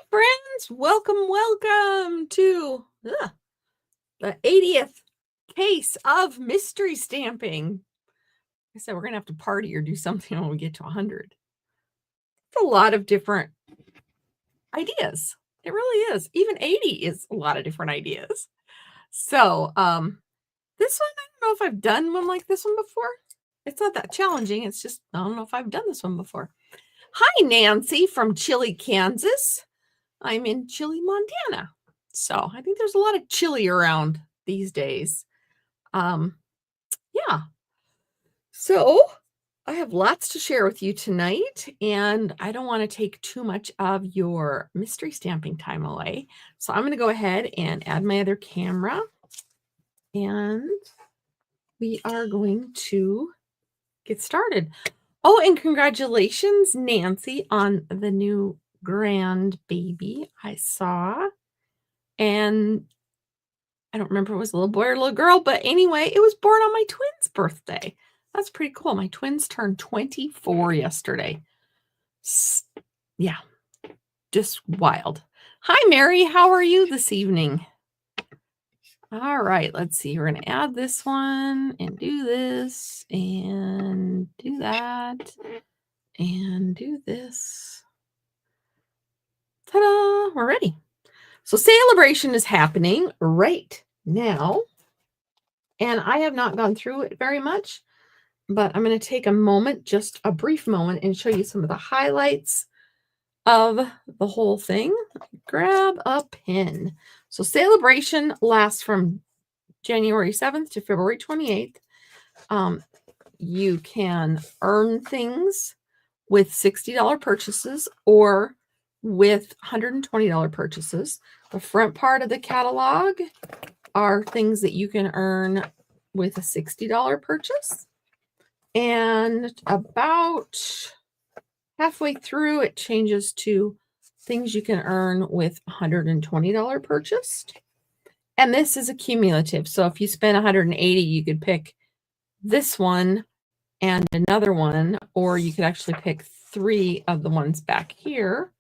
friends. Welcome to the 80th case of mystery stamping. I said we're going to have to party or do something when we get to 100. It's a lot of different ideas. It really is. Even 80 is a lot of different ideas. So, this one, I don't know if I've done one like this one before. It's not that challenging. It's just, I don't know if I've done this one before. Hi, Nancy from Chile, Kansas. I'm in Chile, Montana. So I think there's a lot of chili around these days. Yeah. So I have lots to share with you tonight, and I don't want to take too much of your mystery stamping time away. So I'm going to go ahead and add my other camera, and we are going to get started. Oh, and congratulations, Nancy, on the new grandbaby I saw. And I don't remember if it was a little boy or a little girl, but anyway, it was born on my twins' birthday. That's pretty cool. My twins turned 24 yesterday. Yeah, just wild. Hi, Mary. How are you this evening? All right, let's see. We're going to add this one and do this and do that and do this. Ta-da! We're ready. So celebration is happening right now. And I have not gone through it very much, but I'm going to take a moment, just a brief moment, and show you some of the highlights of the whole thing. Grab a pen. So celebration lasts from January 7th to February 28th. You can earn things with $60 purchases or with $120 purchases. The front part of the catalog are things that you can earn with a $60 purchase. And about halfway through, it changes to things you can earn with $120 purchased. And this is a cumulative. So if you spend $180, you could pick this one and another one, or you could actually pick 3 of the ones back here.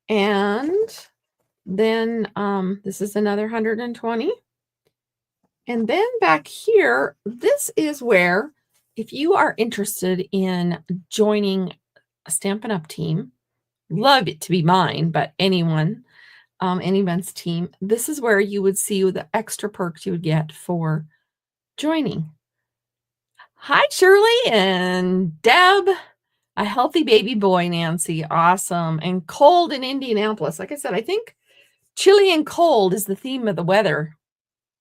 And then this is another 120. And then back here, this is where, if you are interested in joining a Stampin' Up! Team, love it to be mine, but anyone's team, this is where you would see the extra perks you would get for joining. Hi, Shirley and Deb. A healthy baby boy, Nancy. Awesome. And cold in Indianapolis. Like I said, I think chilly and cold is the theme of the weather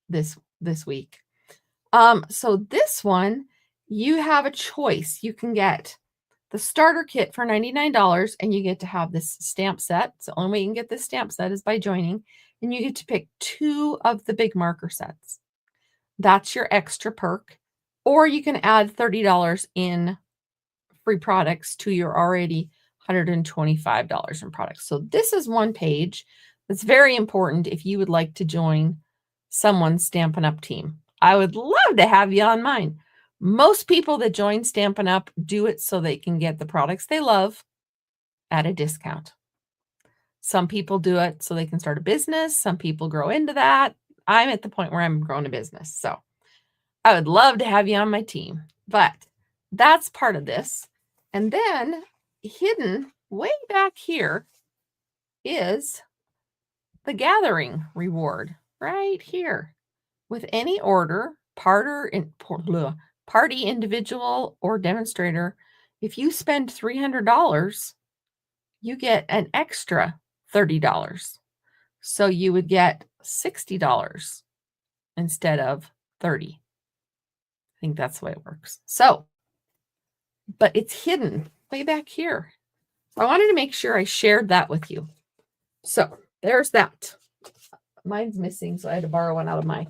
this week. So this one, you have a choice. You can get the starter kit for $99, and you get to have this stamp set. So the only way you can get this stamp set is by joining, and you get to pick 2 of the big marker sets. That's your extra perk. Or you can add $30 in free products to your already $125 in products. So this is one page that's very important if you would like to join someone's Stampin' Up! Team. I would love to have you on mine. Most people that join Stampin' Up! Do it so they can get the products they love at a discount. Some people do it so they can start a business. Some people grow into that. I'm at the point where I'm growing a business. So I would love to have you on my team. But that's part of this. And then hidden way back here is the gathering reward right here. With any order, party, individual, or demonstrator, if you spend $300, you get an extra $30. So you would get $60 instead of $30. I think that's the way it works. So, but it's hidden way back here. So I wanted to make sure I shared that with you. So there's that. Mine's missing, so I had to borrow one out of my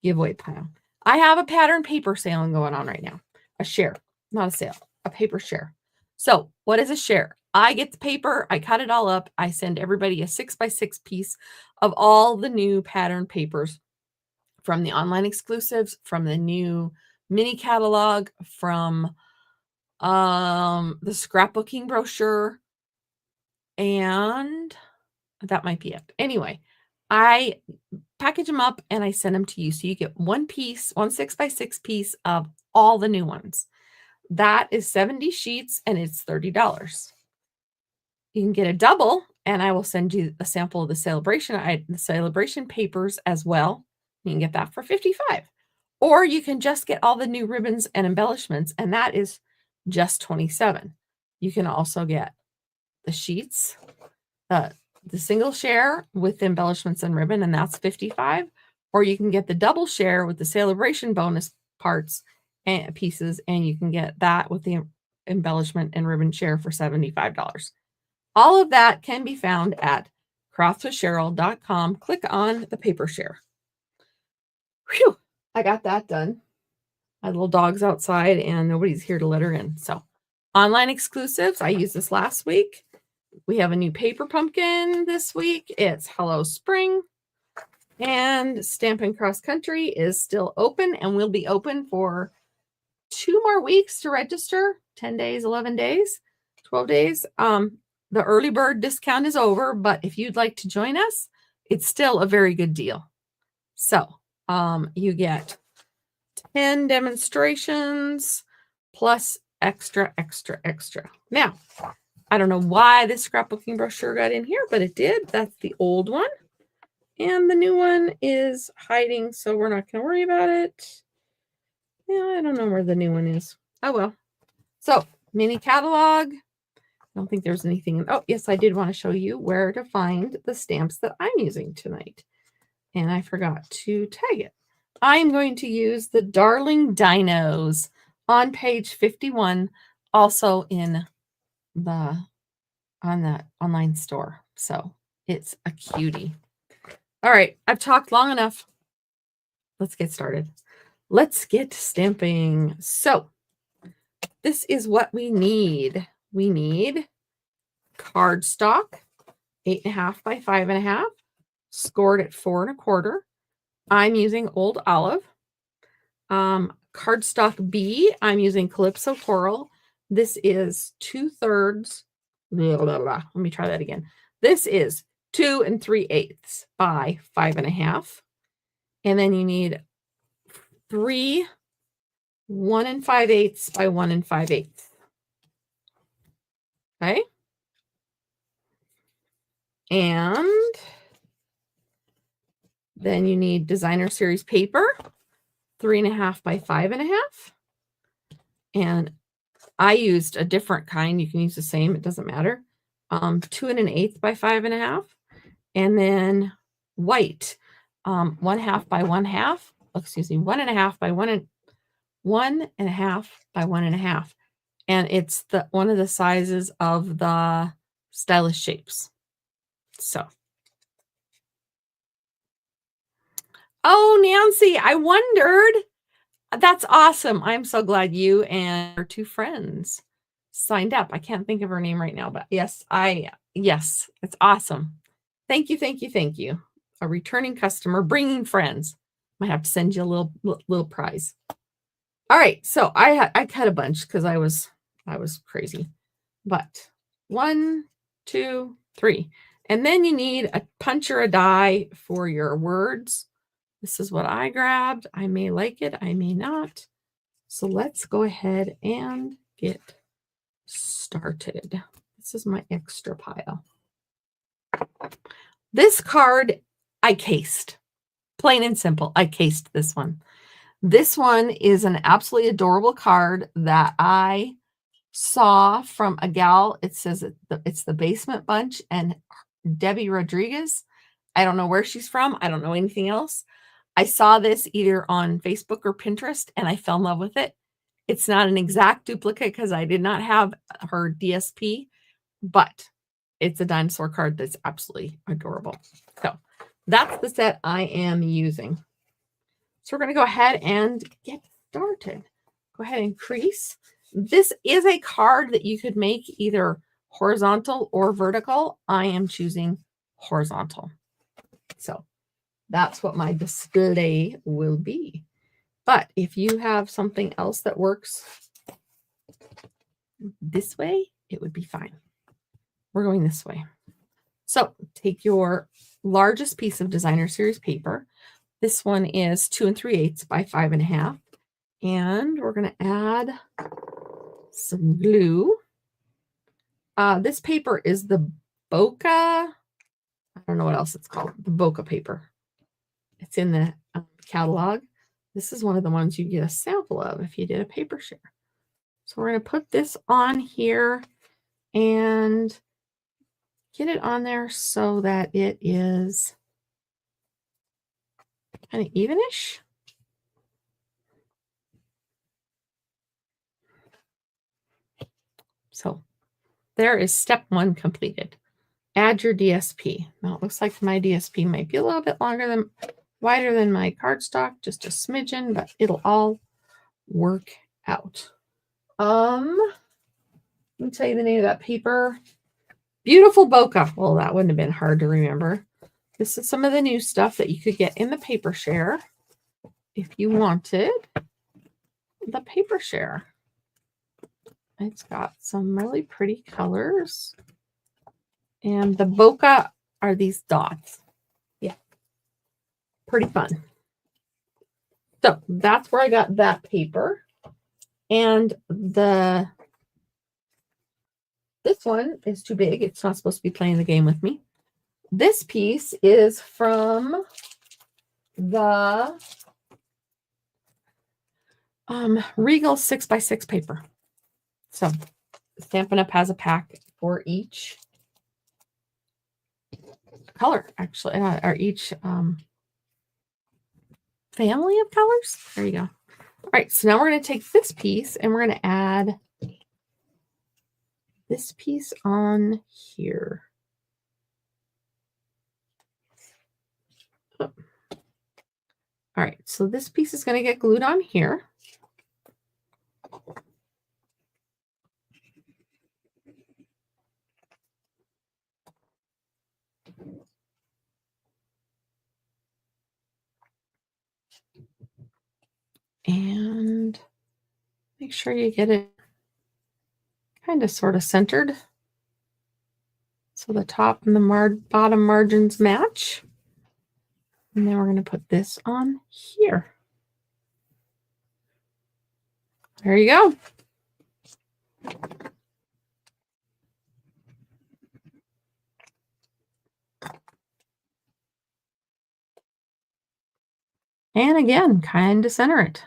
giveaway pile. I have a pattern paper sale going on right now. A share, not a sale, a paper share. So what is a share? I get the paper, I cut it all up, I send everybody a 6x6 piece of all the new pattern papers from the online exclusives, from the new mini catalog, from the scrapbooking brochure, and That might be it. Anyway, I package them up and I send them to you. So you get one 6x6 piece of all the new ones. That is 70 sheets and it's $30. You can get a double and I will send you a sample of the celebration papers as well. You can get that for $55. Or you can just get all the new ribbons and embellishments, and that is just $27. You can also get the sheets, the single share with the embellishments and ribbon, and that's $55. Or you can get the double share with the celebration bonus parts and pieces, and you can get that with the embellishment and ribbon share for $75. All of that can be found at craftswithcheryl.com. Click on the paper share. Whew, I got that done. My little dog's outside and nobody's here to let her in. So online exclusives, I used this last week. We have a new paper pumpkin this week. It's Hello Spring. And Stampin' Cross Country is still open and will be open for 2 more weeks to register. 10 days, 11 days, 12 days. The early bird discount is over, but if you'd like to join us, it's still a very good deal. So you get 10 demonstrations plus extra. Now, I don't know why this scrapbooking brochure got in here, but it did. That's the old one. And the new one is hiding, so we're not going to worry about it. Yeah, I don't know where the new one is. Oh, well. So, mini catalog. I don't think there's anything. Oh, yes, I did want to show you where to find the stamps that I'm using tonight. And I forgot to tag it. I'm going to use the Darling Dinos on page 51, also on the online store. So it's a cutie. All right, I've talked long enough. Let's get started. Let's get stamping. So this is what we need. We need cardstock, 8.5 by 5.5, scored at 4 1/4. I'm using Old Olive. Cardstock B, I'm using Calypso Coral. This is 2/3. Let me try that again. This is 2 3/8 by 5.5. And then you need 3 1 5/8 by 1 5/8. Okay. And then you need designer series paper, 3.5 by 5.5. And I used a different kind. You can use the same, it doesn't matter. 2 1/8 by 5.5. And then white, 1/2 by 1/2. Excuse me, 1.5 by 1.5 by 1.5. And it's one of the sizes of the stylish shapes. So. Oh, Nancy, I wondered. That's awesome. I'm so glad you and your 2 friends signed up. I can't think of her name right now, but yes, it's awesome. Thank you. A returning customer bringing friends. Might have to send you a little prize. All right, so I cut a bunch because I was crazy. But 1, 2, 3. And then you need a punch or a die for your words. This is what I grabbed. I may like it, I may not. So let's go ahead and get started. This is my extra pile. This card I cased. Plain and simple, I cased this one. This one is an absolutely adorable card that I saw from a gal. It says it's the Basement Bunch and Debbie Rodriguez. I don't know where she's from. I don't know anything else. I saw this either on Facebook or Pinterest, and I fell in love with it. It's not an exact duplicate because I did not have her DSP, but it's a dinosaur card that's absolutely adorable. So that's the set I am using. So we're going to go ahead and get started. Go ahead and crease. This is a card that you could make either horizontal or vertical. I am choosing horizontal. So that's what my display will be. But if you have something else that works this way, it would be fine. We're going this way. So take your largest piece of designer series paper. This one is 2 3/8 by 5.5. And we're going to add some glue. This paper is the Bokeh. I don't know what else it's called. The Bokeh paper. It's in the catalog. This is one of the ones you get a sample of if you did a paper share. So we're going to put this on here and get it on there so that it is kind of evenish. So there is step 1 completed. Add your DSP. Now it looks like my DSP might be a little bit wider than my cardstock, just a smidgen, but it'll all work out. Let me tell you the name of that paper. Beautiful Bokeh. Well, that wouldn't have been hard to remember. This is some of the new stuff that you could get in the paper share if you wanted the paper share. It's got some really pretty colors. And the Bokeh are these dots. Yeah. Pretty fun. So that's where I got that paper. And this one is too big. It's not supposed to be playing the game with me. This piece is from the Regal 6x6 paper. So Stampin' Up! Has a pack for each color, actually, or each family of colors. There you go. All right, so now we're going to take this piece and we're going to add this piece on here. Oh. All right, so this piece is going to get glued on here. And make sure you get it kind of sort of centered so the top and the bottom margins match. And then we're going to put this on here. There you go. And again, kind of center it.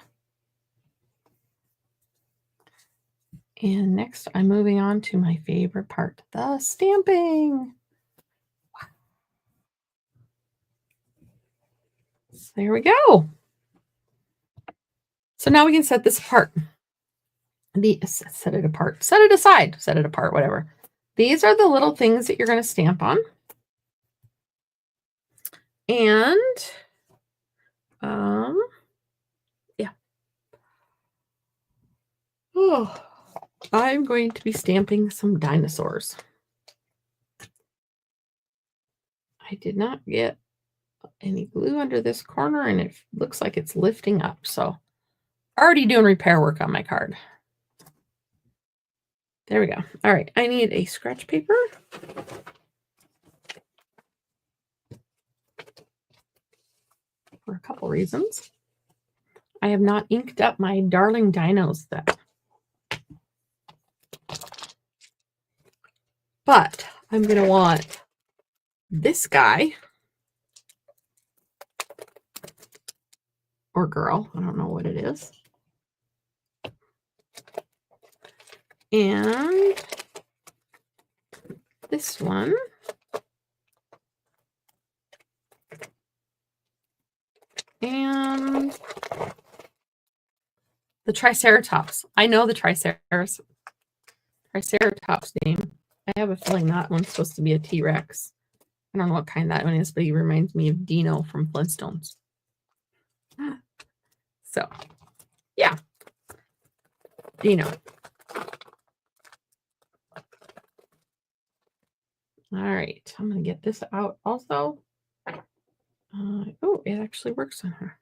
And next, I'm moving on to my favorite part, the stamping. So there we go. So now we can set this apart. Set it apart, set it aside, set it apart, whatever. These are the little things that you're going to stamp on. And yeah. Oh, I'm going to be stamping some dinosaurs. I did not get any glue under this corner and it looks like it's lifting up. So already doing repair work on my card. There we go. All right, I need a scratch paper. For a couple reasons. I have not inked up my darling Dinos yet. But I'm going to want this guy or girl. I don't know what it is. And this one. And the Triceratops. I know the Triceratops name. I have a feeling that one's supposed to be a T-Rex. I don't know what kind that one is, but he reminds me of Dino from Flintstones. So, yeah. Dino. All right. I'm going to get this out also. Oh, it actually works on her.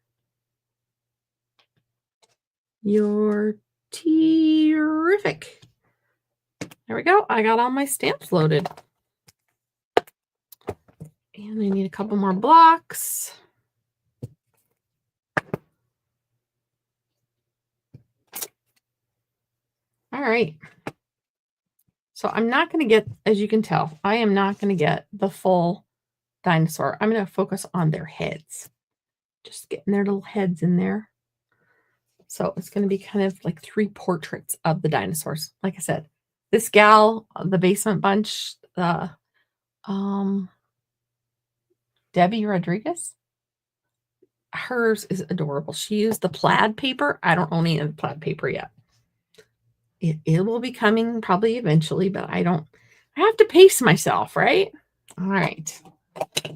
You're terrific. There we go. I got all my stamps loaded. And I need a couple more blocks. All right. So I'm not going to get, as you can tell, I am not going to get the full dinosaur. I'm going to focus on their heads. Just getting their little heads in there. So it's going to be kind of like 3 portraits of the dinosaurs. Like I said, this gal, the Basement Bunch, Debbie Rodriguez, hers is adorable. She used the plaid paper. I don't own any of the plaid paper yet. It will be coming probably eventually, but I have to pace myself, right? All right.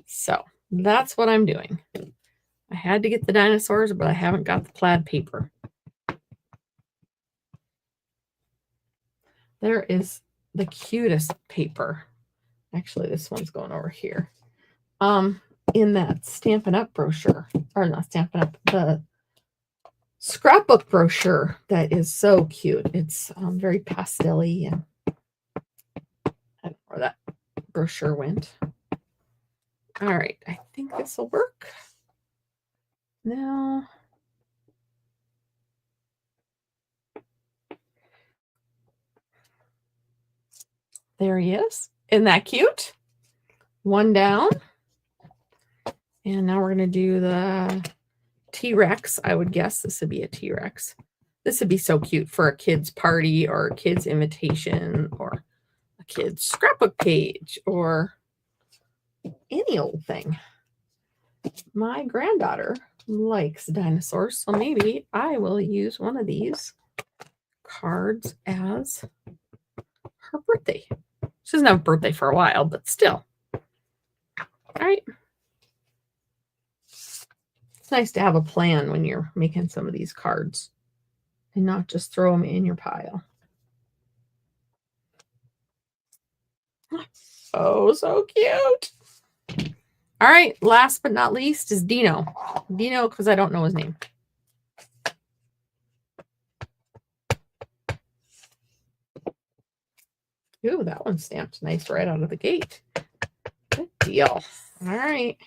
So that's what I'm doing. I had to get the dinosaurs, but I haven't got the plaid paper. There is the cutest paper. Actually, this one's going over here. In that Stampin' Up brochure, or not Stampin' Up, the scrapbook brochure that is so cute. It's very pastel-y, and I don't know where that brochure went. All right, I think this will work. Now, there he is. Isn't that cute? One down. And now we're going to do the T-Rex. I would guess this would be a T-Rex. This would be so cute for a kid's party or a kid's invitation or a kid's scrapbook page or any old thing. My granddaughter likes dinosaurs, so maybe I will use one of these cards as her birthday. She doesn't have a birthday for a while, but still. All right. It's nice to have a plan when you're making some of these cards and not just throw them in your pile. Oh, so cute. All right, last but not least is Dino. Dino, because I don't know his name. Ooh, that one's stamped nice right out of the gate. Good deal. All right.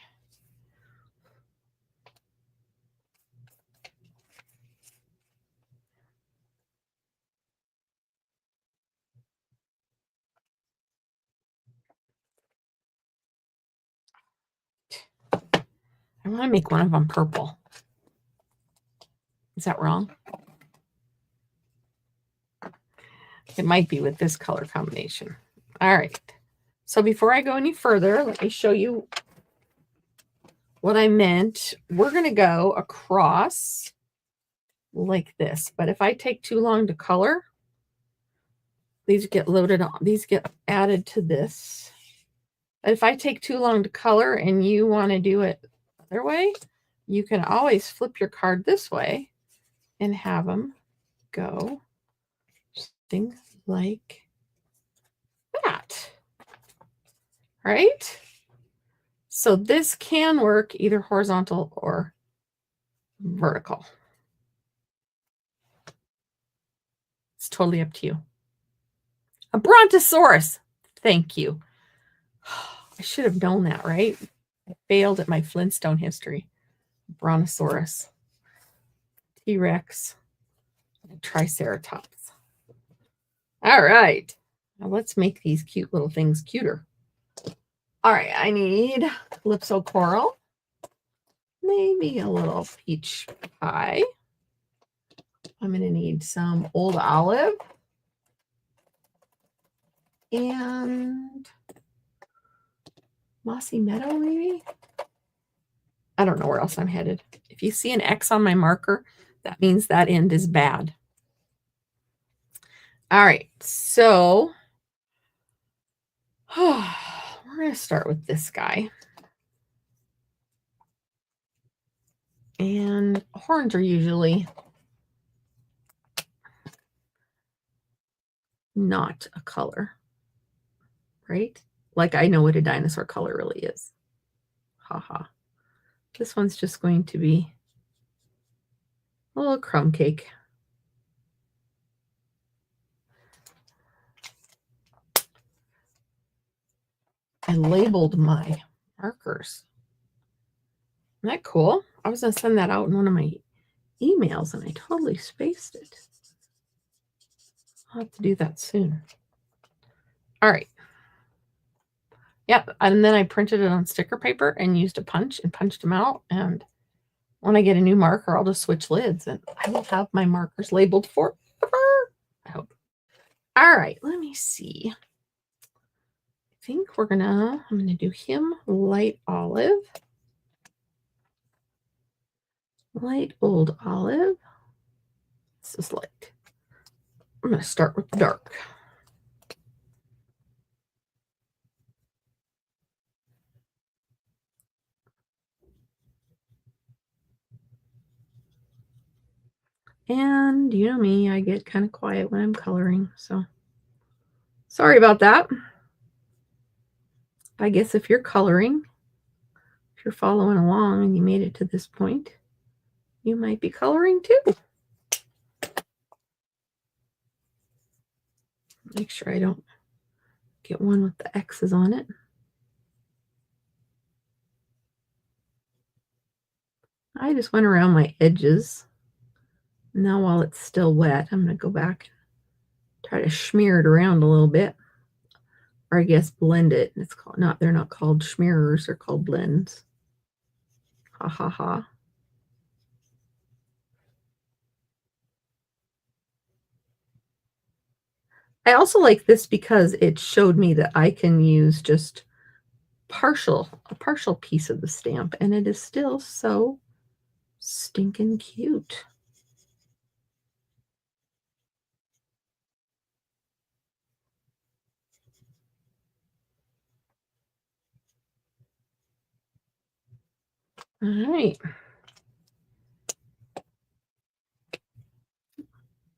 I want to make one of them purple. Is that wrong? It might be with this color combination. All right. So before I go any further, let me show you what I meant. We're going to go across like this. But if I take too long to color, these get loaded on. These get added to this. But if I take too long to color and you want to do it the other way, you can always flip your card this way and have them go something like that. Right? So this can work either horizontal or vertical. It's totally up to you. A brontosaurus. Thank you. I should have known that, right? I failed at my Flintstone history. Brontosaurus, T-Rex, and Triceratops. All right. Now let's make these cute little things cuter. All right, I need Calypso Coral, maybe a little peach pie. I'm going to need some Old Olive and Mossy Meadow, maybe. I don't know where else I'm headed. If you see an X on my marker, that means that end is bad. All right, so we're going to start with this guy. And horns are usually not a color, right? Like I know what a dinosaur color really is. Haha. This one's just going to be a little crumb cake. I labeled my markers. Isn't that cool? I was going to send that out in one of my emails and I totally spaced it. I'll have to do that soon. All right. Yep. And then I printed it on sticker paper and used a punch and punched them out. And when I get a new marker, I'll just switch lids and I will have my markers labeled forever. I hope. All right. Let me see. I think I'm going to do him light olive. Light old olive. This is light. I'm going to start with dark. And you know me, I get kind of quiet when I'm coloring, so sorry about that. I guess if you're coloring, if you're following along and you made it to this point, you might be coloring too. Make sure I don't get one with the X's on it. I just went around my edges. Now while it's still wet, I'm going to go back and try to smear it around a little bit. Or I guess blend it. It's called they're not called smearers, they're called blends. Ha ha ha. I also like this because it showed me that I can use just a partial piece of the stamp and it is still so stinking cute. All right.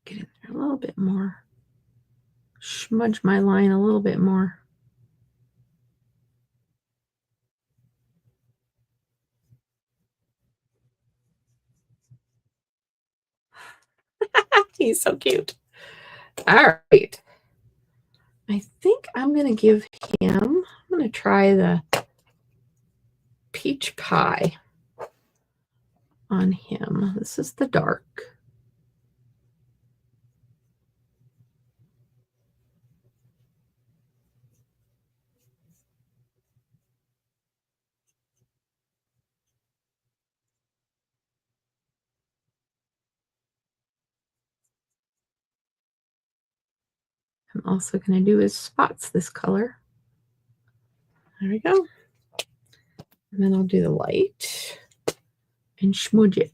Get in there a little bit more. Smudge my line a little bit more. He's so cute. All right. I think I'm going to give him, I'm going to try the peach pie on him. This is the dark. I'm also going to do his spots this color. There we go. And then I'll do the light and smudge it.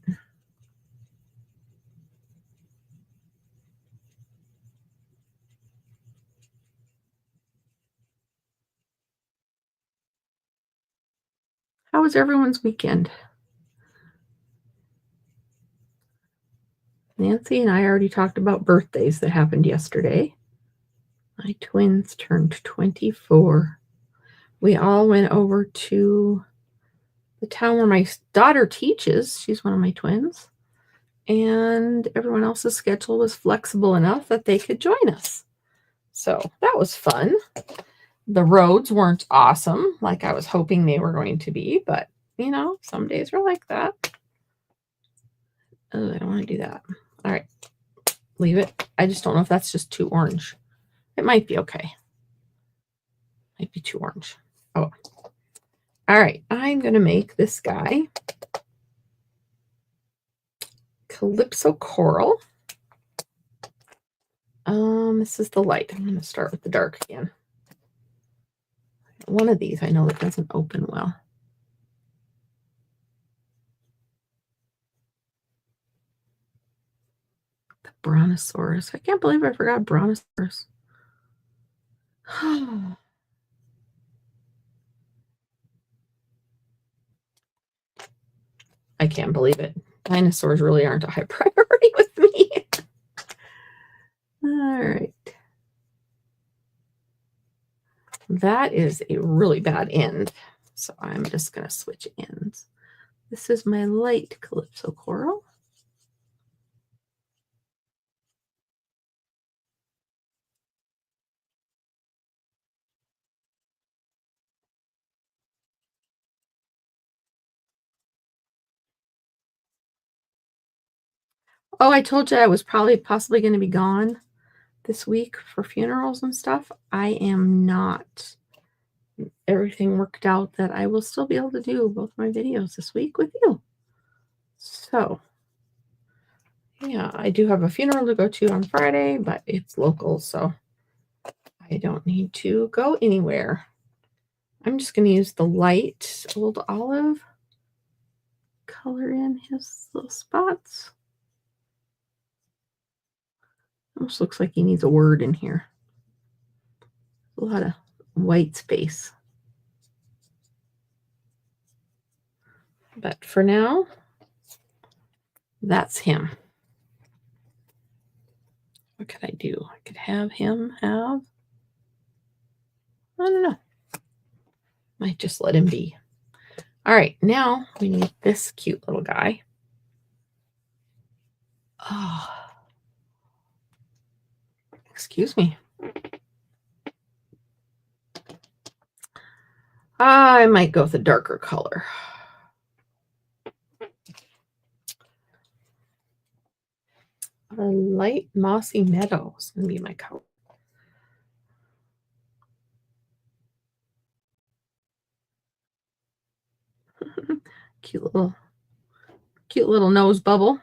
How was everyone's weekend? Nancy and I already talked about birthdays that happened yesterday. My twins turned 24. We all went over to the town where my daughter teaches. She's one of my twins. And everyone else's schedule was flexible enough that they could join us. So that was fun. The roads weren't awesome like I was hoping they were going to be, but you know, some days are like that. Oh, I don't want to do that. All right, leave it. I just don't know if that's just too orange. It might be okay. Might be too orange. Oh, all right. I'm going to make this guy Calypso Coral. This is the light. I'm going to start with the dark again. One of these I know that doesn't open well. The Brontosaurus. I can't believe I forgot Brontosaurus. I can't believe it. Dinosaurs really aren't a high priority with me. All right. That is a really bad end. So I'm just going to switch ends. This is my light Calypso Coral. Oh, I told you I was possibly going to be gone this week for funerals and stuff. I am not. Everything worked out that I will still be able to do both my videos this week with you. So, yeah, I do have a funeral to go to on Friday, but it's local, so I don't need to go anywhere. I'm just going to use the light Old Olive, color in his little spots. Almost looks like he needs a word in here. A lot of white space. But for now, that's him. What could I do? I could have him have, I don't know. Might just let him be. All right, now we need this cute little guy. Oh, excuse me. I might go with a darker color. A light mossy meadow is going to be my color. Cute little nose bubble.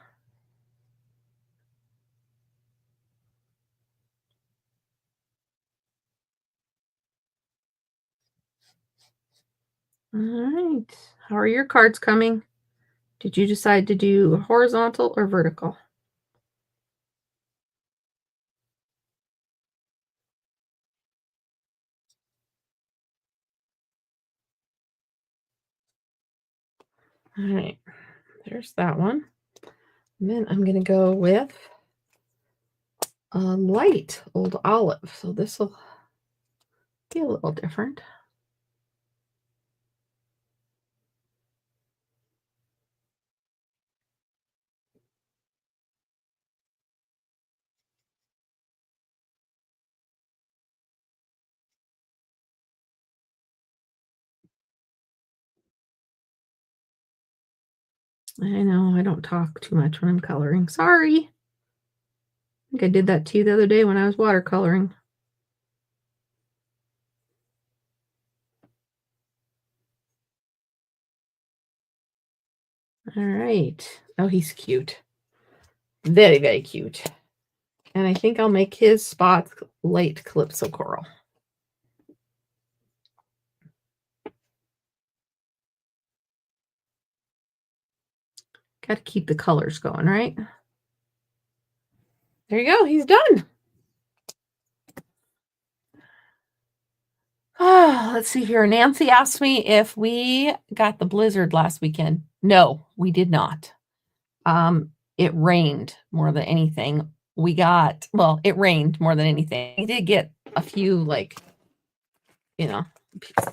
All right. How are your cards coming? Did you decide to do horizontal or vertical? All right. There's that one. And then I'm going to go with a light Old Olive. So this will be a little different. I know I don't talk too much when I'm coloring. Sorry. I think I did that to you the other day when I was watercoloring. All right. Oh, he's cute. Very, very cute. And I think I'll make his spots light Calypso Coral. Got to keep the colors going, right? There you go. He's done. Oh, let's see here. Nancy asked me if we got the blizzard last weekend. No, we did not. It rained more than anything. It rained more than anything. We did get a few, like,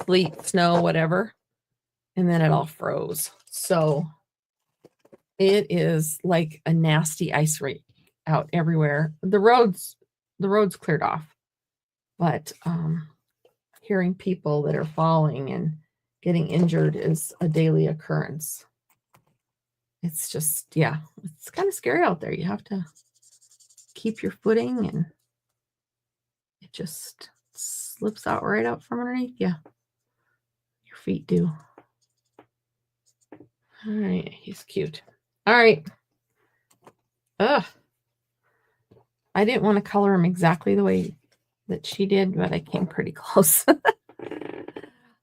sleet, snow, whatever. And then it all froze. So it is like a nasty ice rink out everywhere. The roads cleared off. But hearing people that are falling and getting injured is a daily occurrence. It's just, yeah, it's kind of scary out there. You have to keep your footing and it just slips out right out from underneath you. Your feet do. All right, he's cute. All right. Ugh. I didn't want to color him exactly the way that she did, but I came pretty close.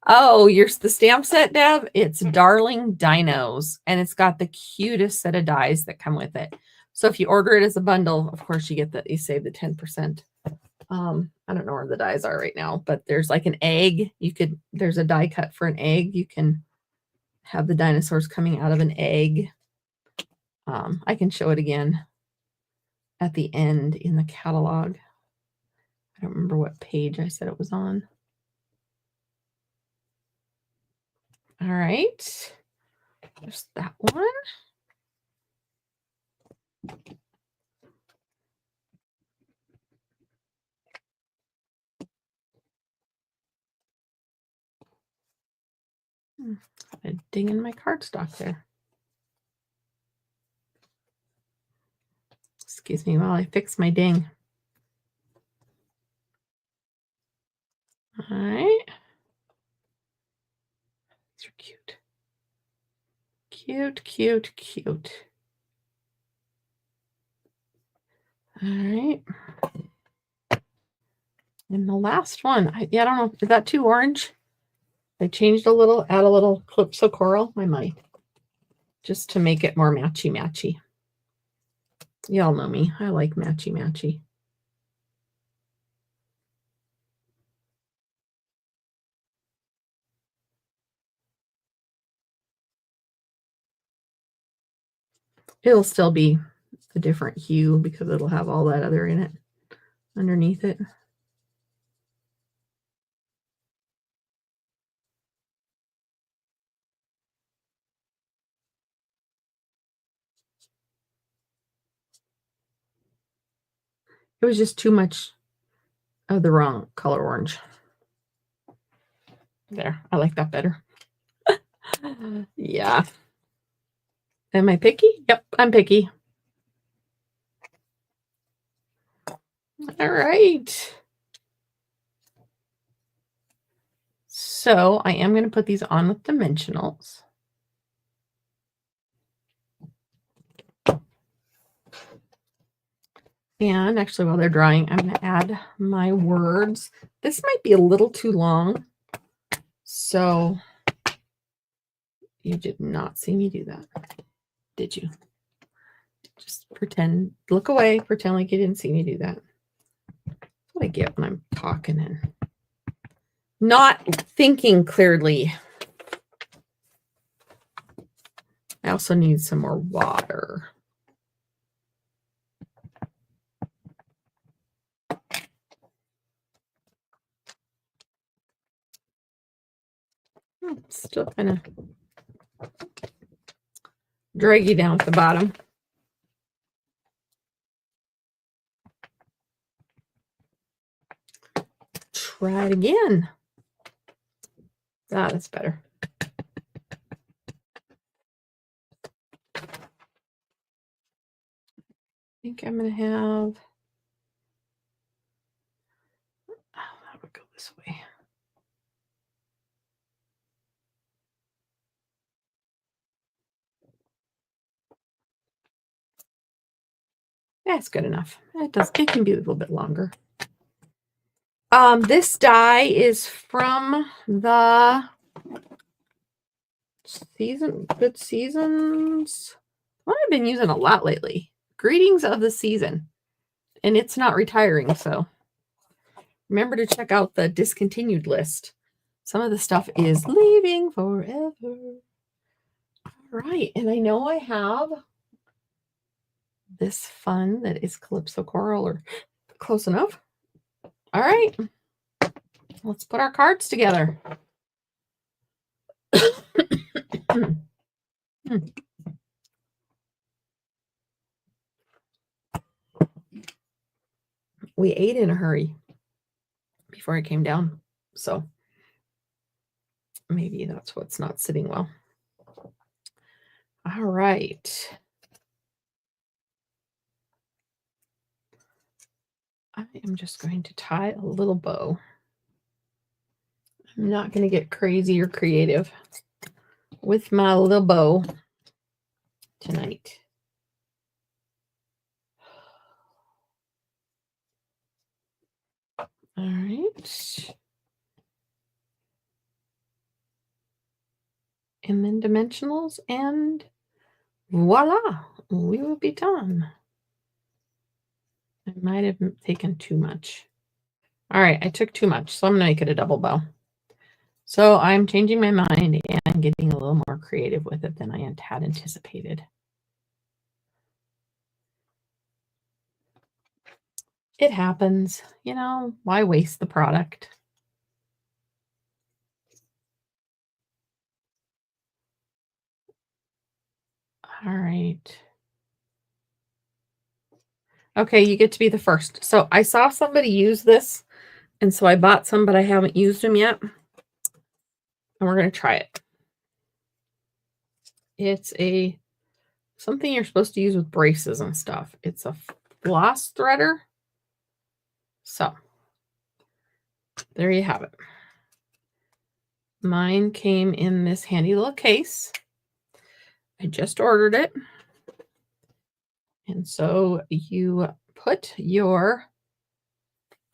Oh, here's the stamp set, Deb. It's Darling Dinos, and it's got the cutest set of dies that come with it. So if you order it as a bundle, of course you save the 10%. I don't know where the dies are right now, but there's like an egg. There's a die cut for an egg. You can have the dinosaurs coming out of an egg. I can show it again at the end in the catalog. I don't remember what page I said it was on. All right. There's that one. A ding in my cardstock there. Excuse me while I fix my ding. All right. These are cute. Cute, cute, cute. All right. And the last one, I don't know, is that too orange? I changed a little, add a little Calypso Coral. I might. Just to make it more matchy-matchy. Y'all know me. I like matchy-matchy. It'll still be a different hue because it'll have all that other in it underneath it. It was just too much of the wrong color orange. There, I like that better. Yeah. Am I picky? Yep, I'm picky. All right. So I am going to put these on with dimensionals. And actually, while they're drying, I'm going to add my words. This might be a little too long. So you did not see me do that, did you? Just pretend, look away, pretend like you didn't see me do that. That's what I get when I'm talking and not thinking clearly. I also need some more water. Still kind of draggy down at the bottom. Try it again. Ah, that's better. I think I'm going to have, that would go this way. That's good enough. It can be a little bit longer. This die is from the Good Seasons. One I've been using a lot lately. Greetings of the Season. And it's not retiring, so remember to check out the discontinued list. Some of the stuff is leaving forever. All right, and I know I have this fun that is Calypso Coral, or close enough. All right, let's put our cards together. We ate in a hurry before I came down, so maybe that's what's not sitting well. All right. I am just going to tie a little bow. I'm not going to get crazy or creative with my little bow tonight. All right. And then dimensionals, and voila, we will be done. I might have taken too much. All right, I took too much, so I'm going to make it a double bow. So I'm changing my mind and getting a little more creative with it than I had anticipated. It happens, you know, why waste the product? All right. Okay, you get to be the first. So I saw somebody use this, and so I bought some, but I haven't used them yet. And we're going to try it. It's something you're supposed to use with braces and stuff. It's a gloss threader. So there you have it. Mine came in this handy little case. I just ordered it. And so you put your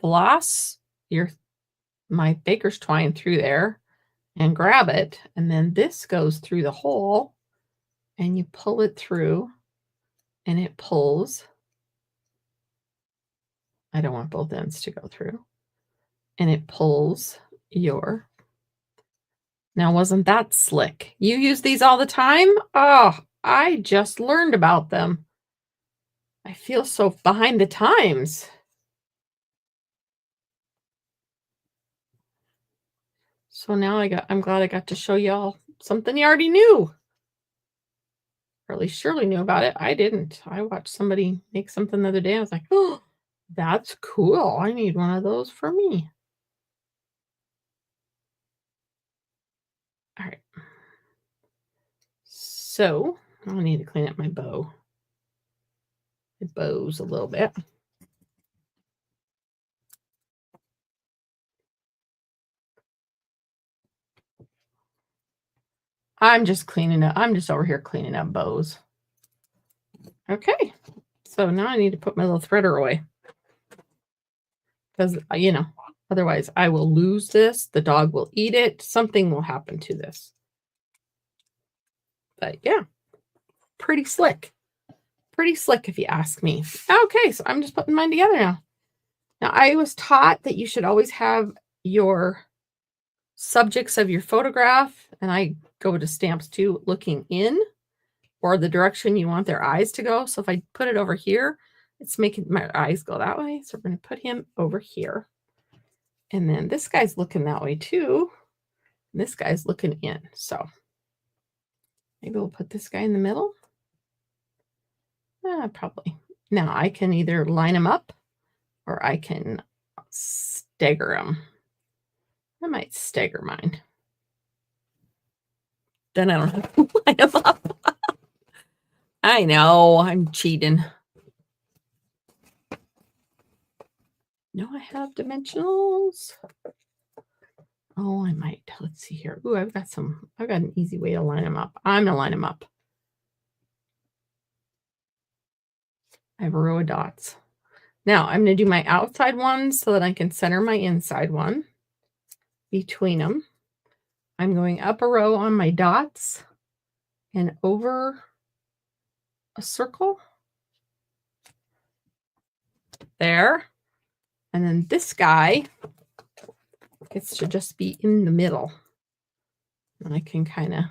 floss, my baker's twine through there and grab it. And then this goes through the hole and you pull it through and it pulls. I don't want both ends to go through. And it pulls your. Now, wasn't that slick? You use these all the time? Oh, I just learned about them. I feel so behind the times. So now I'm glad I got to show y'all something you already knew. Or at least Shirley knew about it. I didn't. I watched somebody make something the other day. I was like, oh, that's cool. I need one of those for me. All right. So I'll need to clean up my bow. It bows a little bit. I'm just cleaning up. I'm just over here cleaning up bows. Okay. So now I need to put my little threader away. Because, otherwise I will lose this. The dog will eat it. Something will happen to this. But yeah, pretty slick. Pretty slick if you ask me. Okay, so I'm just putting mine together now. Now, I was taught that you should always have your subjects of your photograph, and I go to stamps too, looking in or the direction you want their eyes to go. So if I put it over here, it's making my eyes go that way. So we're going to put him over here. And then this guy's looking that way too. And this guy's looking in. So maybe we'll put this guy in the middle. Probably. Now I can either line them up or I can stagger them. I might stagger mine. Then I don't have to line them up. I know, I'm cheating. No, I have dimensionals. Oh, I might. Let's see here. Ooh, I've got an easy way to line them up. I'm going to line them up. I have a row of dots. Now I'm going to do my outside ones so that I can center my inside one between them. I'm going up a row on my dots and over a circle. There. And then this guy gets to just be in the middle. And I can kind of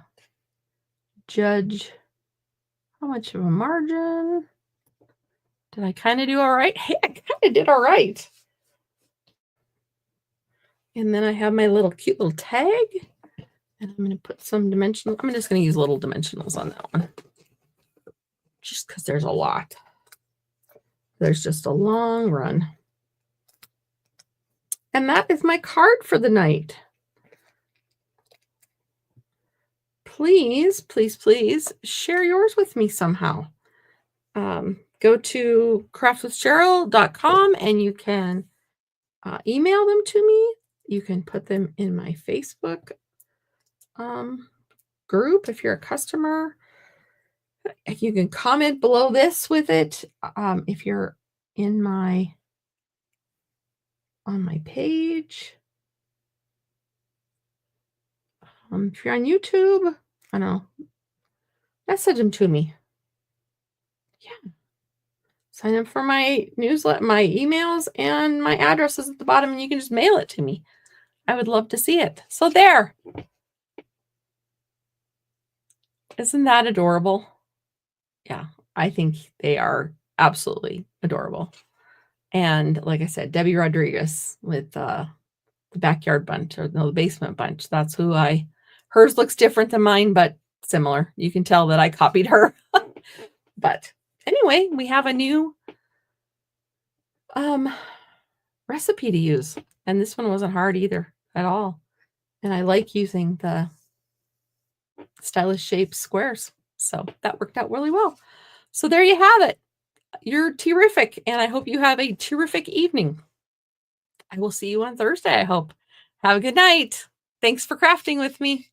judge how much of a margin. Did I kind of do all right? Hey, I kind of did all right. And then I have my cute little tag. And I'm going to put some dimensional. I'm just going to use little dimensionals on that one. Just because there's a lot. There's just a long run. And that is my card for the night. Please, please, please share yours with me somehow. Go to craftwithcheryl.com and you can email them to me. You can put them in my Facebook group if you're a customer. You can comment below this with it if you're on my page. If you're on YouTube, I don't know, message them to me. Yeah. Sign up for my newsletter, my emails, and my address is at the bottom, and you can just mail it to me. I would love to see it. So there. Isn't that adorable? Yeah, I think they are absolutely adorable. And like I said, Debbie Rodriguez with the backyard bunch, or no, the basement bunch. That's who hers looks different than mine, but similar. You can tell that I copied her. But anyway, we have a new recipe to use. And this one wasn't hard either at all. And I like using the stylish shaped squares. So that worked out really well. So there you have it. you're terrific, and I hope you have a terrific evening. I will see you on Thursday, I hope. Have a good night. Thanks for crafting with me.